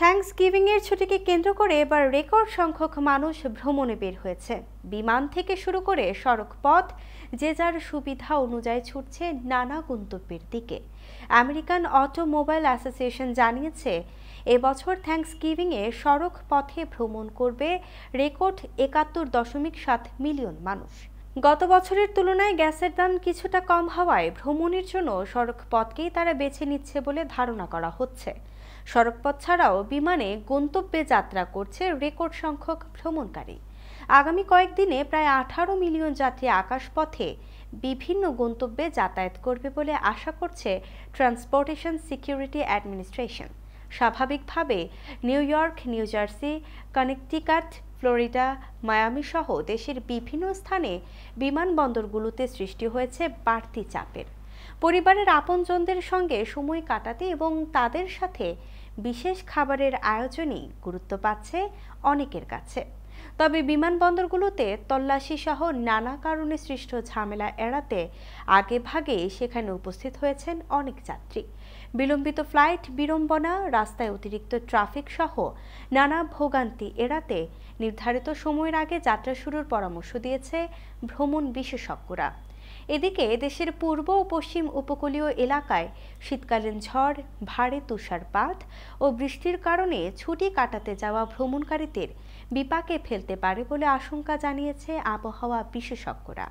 Thanksgiving এর ছুটিকে কেন্দ্র করে এবার রেকর্ড সংখ্যক মানুষ ভ্রমণে বের হয়েছে। বিমান থেকে শুরু করে সড়ক পথ যে যার সুবিধা অনুযায়ী ছুটছে নানা গন্তব্যের দিকে। আমেরিকান অটোমোবাইল অ্যাসোসিয়েশন জানিয়েছে, এবছর থ্যাঙ্কসগিভিং এ সড়ক পথে ভ্রমণ করবে রেকর্ড ৭১.৭ মিলিয়ন মানুষ। গত বছরের তুলনায় গ্যাসের দাম কিছুটা কম হওয়ায় ভ্রমণের জন্য সড়ক পথকেই তারা বেছে নিচ্ছে বলে ধারণা করা হচ্ছে। সড়কপথ ছাড়াও বিমানে গন্তব্যে যাত্রা করছে রেকর্ড সংখ্যক ভ্রমণকারী। আগামী কয়েকদিনে প্রায় ১৮ মিলিয়ন যাত্রী আকাশপথে বিভিন্ন গন্তব্যে যাতায়াত করবে বলে আশা করছে ট্রান্সপোর্টেশন সিকিউরিটি অ্যাডমিনিস্ট্রেশন। স্বাভাবিকভাবে new York, new jersey, Connecticut, Florida, Miami সহ দেশের বিভিন্ন স্থানে বিমানবন্দরগুলোতে সৃষ্টি হয়েছে বাড়তি চাপের। পরিবারের আপনজনদের সঙ্গে সময় কাটাতে এবং তাদের সাথে বিশেষ খাবারের আয়োজনই গুরুত্ব পাচ্ছে অনেকের কাছে। তবে বিমানবন্দরগুলোতে তল্লাশি সহ নানা কারণে সৃষ্ট ঝামেলা এড়াতে আগেভাগে সেখানে উপস্থিত হয়েছেন অনেক যাত্রী। বিলম্বিত ফ্লাইট, বিড়ম্বনা, রাস্তায় অতিরিক্ত ট্রাফিক সহ নানা ভোগান্তি এড়াতে নির্ধারিত সময়ের আগে যাত্রা শুরুর পরামর্শ দিয়েছে ভ্রমণ বিশেষজ্ঞরা। এদিকে দেশের পূর্ব ও পশ্চিম উপকূলীয় এলাকায় শীতকালীন ঝড়, ভারী তুষারপাত ও বৃষ্টির কারণে ছুটি কাটাতে যাওয়া ভ্রমণকারীদের বিপাকে ফেলতে পারে বলে আশঙ্কা জানিয়েছে আবহাওয়া বিশেষজ্ঞরা।